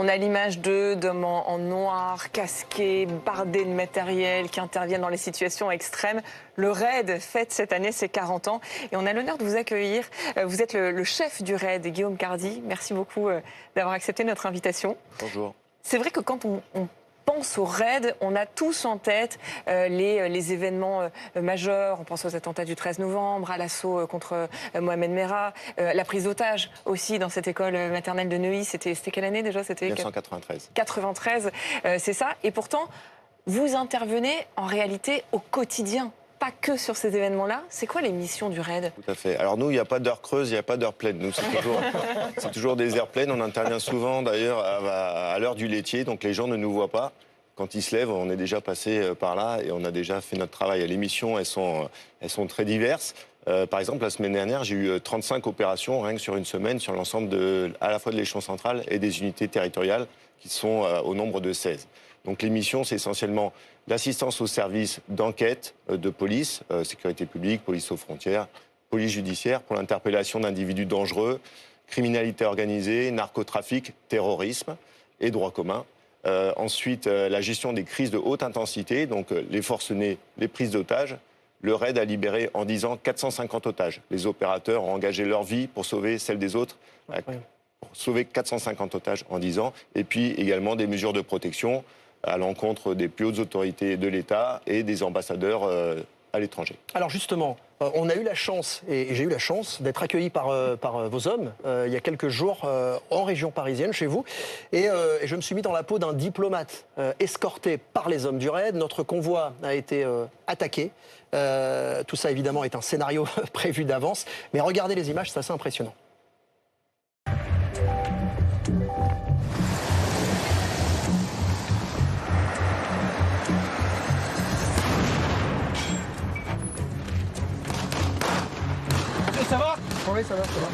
On a l'image d'hommes en noir, casqués, bardés de matériel, qui interviennent dans les situations extrêmes. Le RAID fête cette année ses 40 ans et on a l'honneur de vous accueillir. Vous êtes le chef du RAID, Guillaume Cardy. Merci beaucoup d'avoir accepté notre invitation. Bonjour. C'est vrai que quand on pense au RAID, on a tous en tête les événements majeurs. On pense aux attentats du 13 novembre, à l'assaut contre Mohamed Merah, la prise d'otage aussi dans cette école maternelle de Neuilly. C'était quelle année déjà? C'était 1993. 93, c'est ça. Et pourtant, vous intervenez en réalité au quotidien, pas que sur ces événements-là. C'est quoi les missions du RAID? Tout à fait. Alors nous, il n'y a pas d'heure creuse, il n'y a pas d'heure pleine. Nous, c'est toujours des heures pleines. On intervient souvent d'ailleurs à l'heure du laitier, donc les gens ne nous voient pas. Quand ils se lèvent, on est déjà passé par là et on a déjà fait notre travail. Les missions, elles sont très diverses. Par exemple, la semaine dernière, j'ai eu 35 opérations, rien que sur une semaine, sur l'ensemble à la fois de l'échelon central et des unités territoriales qui sont au nombre de 16. Donc les missions, c'est essentiellement l'assistance aux services d'enquête de police, sécurité publique, police aux frontières, police judiciaire, pour l'interpellation d'individus dangereux, criminalité organisée, narcotrafic, terrorisme et droit commun. Ensuite, la gestion des crises de haute intensité, donc les forcenés, les prises d'otages. Le RAID a libéré en 10 ans 450 otages. Les opérateurs ont engagé leur vie pour sauver celle des autres. Pour sauver 450 otages en 10 ans. Et puis également des mesures de protection à l'encontre des plus hautes autorités de l'État et des ambassadeurs à l'étranger. Alors justement, on a eu la chance, et j'ai eu la chance, d'être accueilli par vos hommes il y a quelques jours en région parisienne, chez vous. Et je me suis mis dans la peau d'un diplomate escorté par les hommes du RAID. Notre convoi a été attaqué. Tout ça, évidemment, est un scénario prévu d'avance. Mais regardez les images, c'est assez impressionnant. Ça va? Oui, ça va, ça va.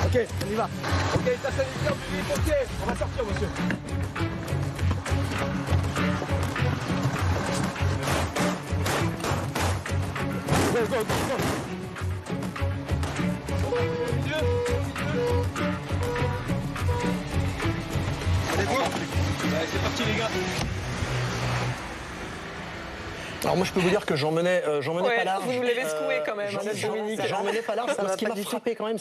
Ok, on y va. Ok, ça c'est les gars, ok, on va sortir, monsieur. Go, go, go, go. Allez, c'est parti les gars. Alors moi je peux vous dire que j'en menais pas large. Vous nous l'avez secoué quand même, Dominique. J'en menais pas large. Ce qui m'a frappé quand même,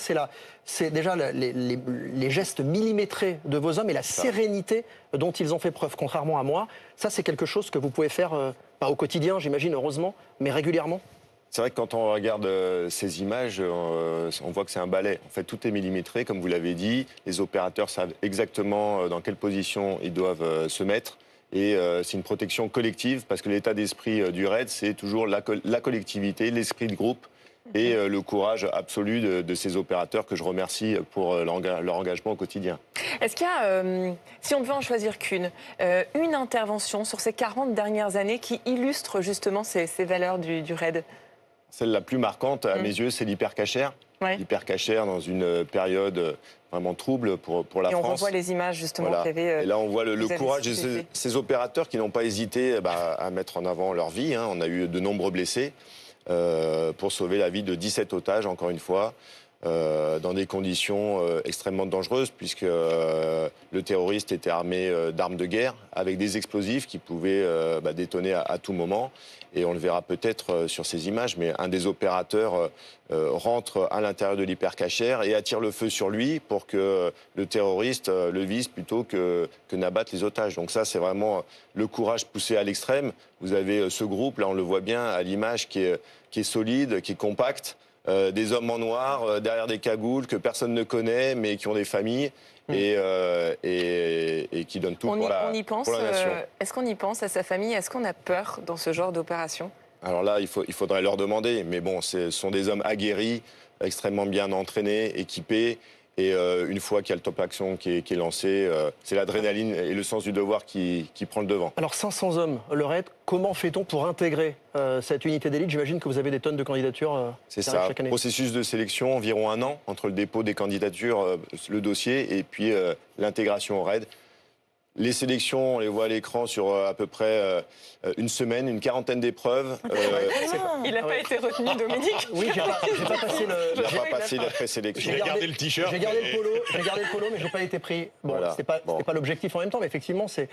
c'est déjà les gestes millimétrés de vos hommes et la sérénité dont ils ont fait preuve, contrairement à moi. Ça, c'est quelque chose que vous pouvez faire, pas au quotidien, j'imagine, heureusement, mais régulièrement. C'est vrai que quand on regarde ces images, on voit que c'est un balai. En fait, tout est millimétré, comme vous l'avez dit. Les opérateurs savent exactement dans quelle position ils doivent se mettre. Et c'est une protection collective, parce que l'état d'esprit du RAID, c'est toujours la collectivité, l'esprit de groupe et le courage absolu de ces opérateurs que je remercie pour leur engagement au quotidien. Est-ce qu'il y a, si on devait en choisir qu'une, une intervention sur ces 40 dernières années qui illustre justement ces valeurs du RAID? Celle la plus marquante, à mes yeux, c'est l'hypercachère. Ouais. L'hypercachère dans une période vraiment trouble pour la France. Et on revoit les images justement Voilà. qu'il y avait. Et là, on voit le courage de ces opérateurs qui n'ont pas hésité à mettre en avant leur vie. Hein. On a eu de nombreux blessés pour sauver la vie de 17 otages, encore une fois, dans des conditions extrêmement dangereuses, puisque le terroriste était armé d'armes de guerre, avec des explosifs qui pouvaient détonner à tout moment. Et on le verra peut-être sur ces images, mais un des opérateurs rentre à l'intérieur de l'hypercachère et attire le feu sur lui pour que le terroriste le vise plutôt que n'abatte les otages. Donc ça, c'est vraiment le courage poussé à l'extrême. Vous avez ce groupe, là on le voit bien à l'image, qui est solide, qui est compact. Des hommes en noir, derrière des cagoules que personne ne connaît, mais qui ont des familles et qui donnent tout pour la nation. Est-ce qu'on y pense à sa famille? Est-ce qu'on a peur dans ce genre d'opération? Alors là, il faudrait leur demander. Mais bon, ce sont des hommes aguerris, extrêmement bien entraînés, équipés. Et une fois qu'il y a le top action qui est lancé, c'est l'adrénaline et le sens du devoir qui prend le devant. Alors 500 hommes, le RAID, comment fait-on pour intégrer cette unité d'élite? J'imagine que vous avez des tonnes de candidatures. C'est ça, chaque année. Processus de sélection, environ 1 an entre le dépôt des candidatures, le dossier et puis l'intégration au RAID. Les sélections, on les voit à l'écran sur à peu près une semaine, une quarantaine d'épreuves. Il n'a pas été retenu, Dominique. Oui, j'ai pas passé Il n'a pas il passé a la pas. présélection. J'ai gardé le t-shirt. J'ai gardé le polo, mais j'ai pas été pris. Bon, Voilà. c'était pas l'objectif en même temps, mais effectivement, c'est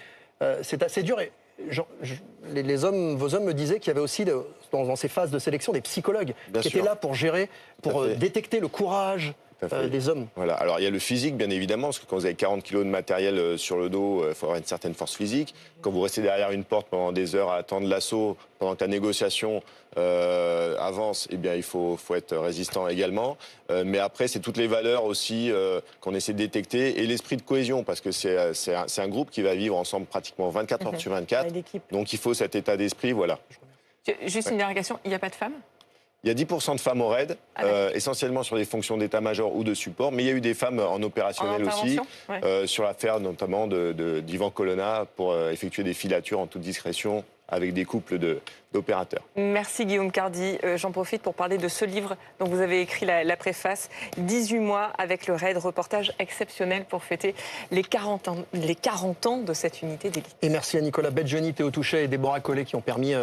assez dur. Et vos hommes me disaient qu'il y avait aussi dans ces phases de sélection des psychologues Bien qui sûr. étaient là pour gérer, pour fait. détecter le courage Tout à fait. des hommes. Voilà. Alors il y a le physique bien évidemment, parce que quand vous avez 40 kilos de matériel sur le dos, il faut avoir une certaine force physique. Quand vous restez derrière une porte pendant des heures à attendre l'assaut, pendant que la négociation avance, eh bien il faut être résistant également. Mais après c'est toutes les valeurs aussi qu'on essaie de détecter et l'esprit de cohésion, parce que c'est un groupe qui va vivre ensemble pratiquement 24 heures sur 24. Ouais, l'équipe. Donc il faut cet état d'esprit, voilà. Juste une dernière question, il n'y a pas de femmes? Il y a 10% de femmes au RAID, Ah, d'accord. essentiellement sur des fonctions d'état-major ou de support, mais il y a eu des femmes en opérationnel En aussi, intervention, sur l'affaire notamment d'Yvan Colonna pour effectuer des filatures en toute discrétion avec des couples d'opérateurs. Merci Guillaume Cardy. J'en profite pour parler de ce livre dont vous avez écrit la préface, 18 mois avec le RAID, reportage exceptionnel pour fêter les 40 ans de cette unité d'élite. Et merci à Nicolas Bedjoni, Théo Touchet et Déborah Collet qui ont permis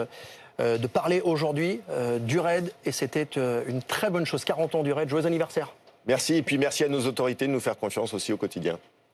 de parler aujourd'hui du RAID. Et c'était une très bonne chose. 40 ans du RAID. Joyeux anniversaire. Merci, et puis merci à nos autorités de nous faire confiance aussi au quotidien.